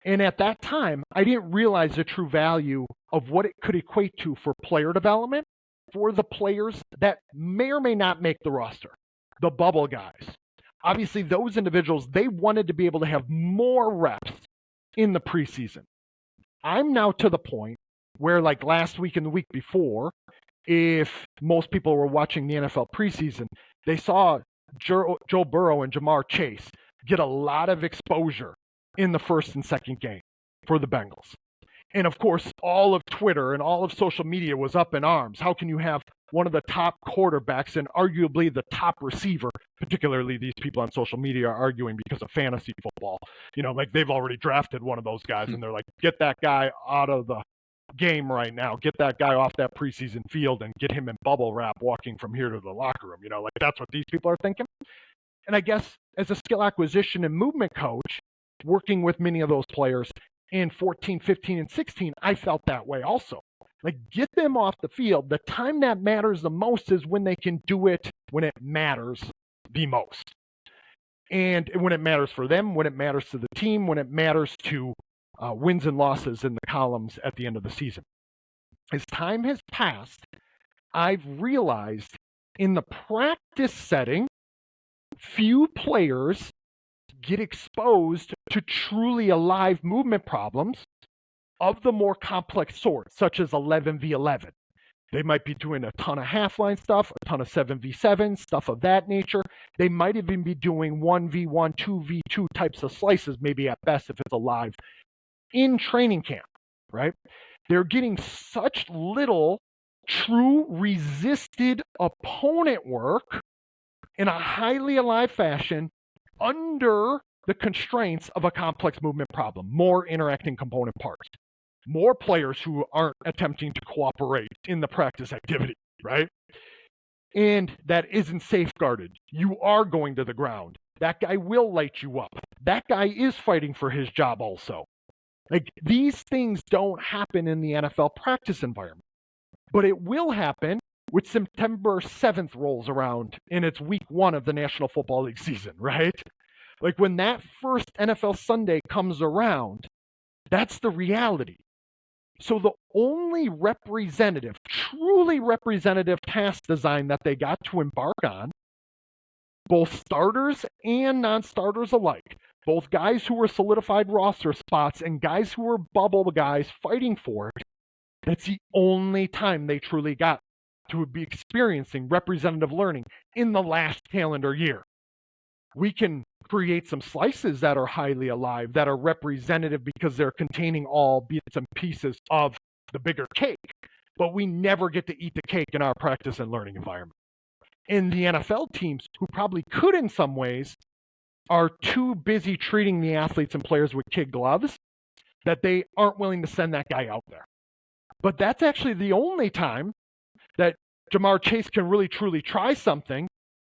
And at that time, I didn't realize the true value of what it could equate to for player development for the players that may or may not make the roster, the bubble guys. Obviously, those individuals, they wanted to be able to have more reps in the preseason. I'm now to the point where, like last week and the week before, if most people were watching the NFL preseason, they saw Joe Burrow and Jamar Chase get a lot of exposure in the first and second game for the Bengals. And of course, all of Twitter and all of social media was up in arms. How can you have one of the top quarterbacks and arguably the top receiver, particularly these people on social media are arguing because of fantasy football, like they've already drafted one of those guys and they're like, get that guy out of the game right now, get that guy off that preseason field and get him in bubble wrap walking from here to the locker room. Like that's what these people are thinking. And I guess as a skill acquisition and movement coach, working with many of those players in 14, 15, and 16, I felt that way also. Like, get them off the field. The time that matters the most is when they can do it when it matters the most. And when it matters for them, when it matters to the team, when it matters to wins and losses in the columns at the end of the season. As time has passed, I've realized in the practice setting, few players get exposed to truly alive movement problems of the more complex sort, such as 11v11. They might be doing a ton of half-line stuff, a ton of 7v7, stuff of that nature. They might even be doing 1v1, 2v2 types of slices, maybe at best if it's alive, in training camp, right? They're getting such little true resisted opponent work in a highly alive fashion under the constraints of a complex movement problem, more interacting component parts, more players who aren't attempting to cooperate in the practice activity, right? And that isn't safeguarded. You are going to the ground. That guy will light you up. That guy is fighting for his job also. Like, these things don't happen in the NFL practice environment, but it will happen when September 7th rolls around and it's week 1 of the National Football League season, right? Like, when that first NFL Sunday comes around, that's the reality. So the only representative, truly representative task design that they got to embark on, both starters and non-starters alike, both guys who were solidified roster spots and guys who were bubble guys fighting for it, that's the only time they truly got to be experiencing representative learning in the last calendar year. We can create some slices that are highly alive, that are representative because they're containing all bits and pieces of the bigger cake, but we never get to eat the cake in our practice and learning environment. And the NFL teams, who probably could in some ways, are too busy treating the athletes and players with kid gloves that they aren't willing to send that guy out there. But that's actually the only time that Jamar Chase can really truly try something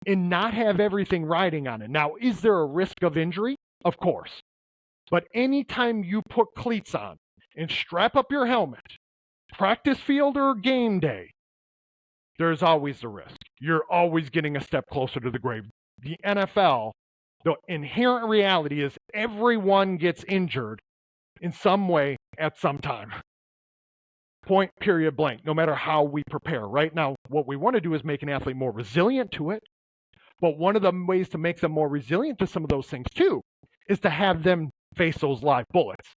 and not have everything riding on it. Now, is there a risk of injury? Of course. But anytime you put cleats on and strap up your helmet, practice field or game day, there's always a risk. You're always getting a step closer to the grave. The NFL, the inherent reality is everyone gets injured in some way at some time. Point, period, blank, no matter how we prepare. Right now, what we want to do is make an athlete more resilient to it. But one of the ways to make them more resilient to some of those things too is to have them face those live bullets.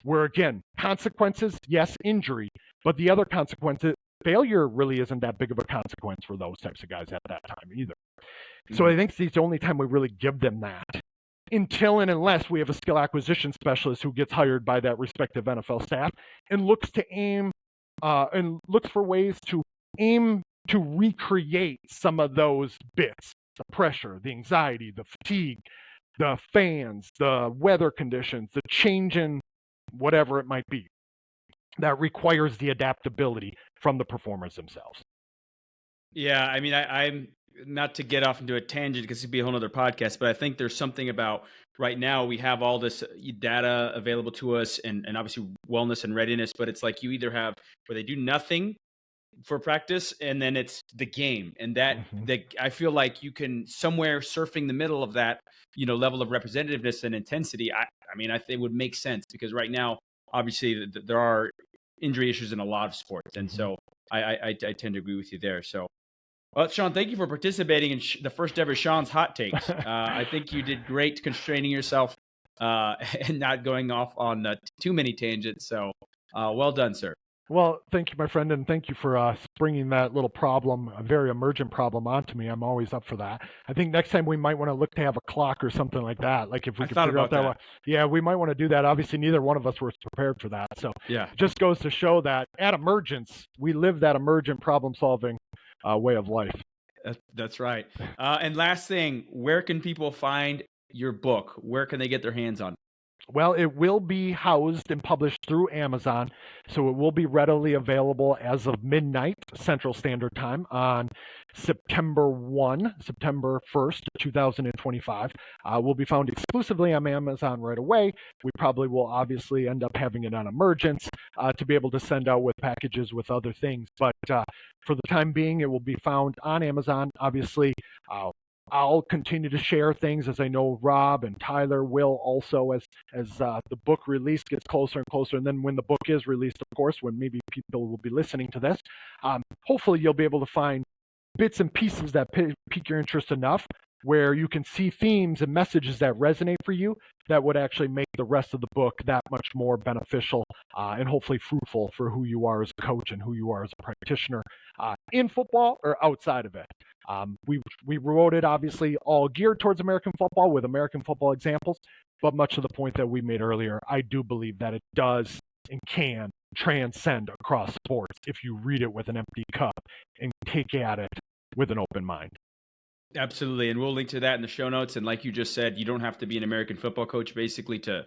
Where again, consequences, yes, injury, but the other consequences, failure really isn't that big of a consequence for those types of guys at that time either. So I think it's the only time we really give them that. Until and unless we have a skill acquisition specialist who gets hired by that respective NFL staff and looks to aim and looks for ways to aim to recreate some of those bits. The pressure, the anxiety, the fatigue, the fans, the weather conditions, the change in whatever it might be that requires the adaptability from the performers themselves. Yeah, I mean, I'm not to get off into a tangent because it'd be a whole other podcast, but I think there's something about right now we have all this data available to us and obviously wellness and readiness, but it's like you either have where they do nothing for practice, and then it's the game, and that Mhm. I feel like you can somewhere surfing the middle of that, level of representativeness and intensity. I mean, I think it would make sense because right now, obviously, there are injury issues in a lot of sports, and Mhm. so I tend to agree with you there. So, well, Shawn, thank you for participating in the first ever Shawn's Hot Takes. I think you did great constraining yourself and not going off on too many tangents. So, well done, sir. Well, thank you, my friend, and thank you for bringing that little problem, a very emergent problem, onto me. I'm always up for that. I think next time we might want to look to have a clock or something like that. Like if we I could thought figure out about that that. way. Yeah, we might want to do that. Obviously, neither one of us were prepared for that. So Yeah, it just goes to show that at emergence, we live that emergent problem-solving way of life. that's right. And last thing, where can people find your book? Where can they get their hands on it? Well, it will be housed and published through Amazon, so it will be readily available as of midnight Central Standard Time on September 1st, 2025. Will be found exclusively on Amazon right away. We probably will obviously end up having it on emergence to be able to send out with packages with other things. But for the time being, it will be found on Amazon. Obviously, I'll continue to share things as I know Rob and Tyler will also as the book release gets closer and closer. And then when the book is released, of course, when maybe people will be listening to this, hopefully you'll be able to find bits and pieces that pique your interest enough where you can see themes and messages that resonate for you that would actually make the rest of the book that much more beneficial and hopefully fruitful for who you are as a coach and who you are as a practitioner in football or outside of it. We wrote it obviously all geared towards American football with American football examples, but much to the point that we made earlier, I do believe that it does and can transcend across sports if you read it with an empty cup and take at it with an open mind. Absolutely, and we'll link to that in the show notes. And like you just said, you don't have to be an American football coach basically to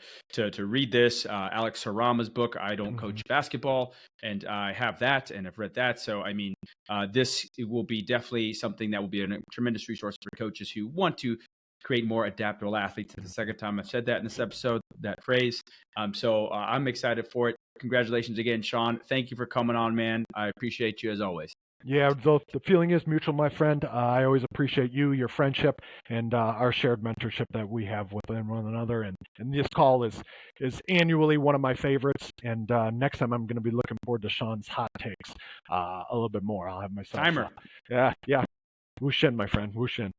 read this. Alex Harama's book, "I Don't Coach Basketball," and I have that and I've read that. So I mean, this will be definitely something that will be a tremendous resource for coaches who want to create more adaptable athletes. It's the second time I've said that in this episode, that phrase. So I'm excited for it. Congratulations again, Shawn. Thank you for coming on, man. I appreciate you as always. Yeah, the feeling is mutual, my friend. I always appreciate you, your friendship, and our shared mentorship that we have within one another. And this call is annually one of my favorites. And next time I'm going to be looking forward to Shawn's hot takes a little bit more. I'll have myself. Timer. Yeah. Wu Xin, my friend. Wu Xin.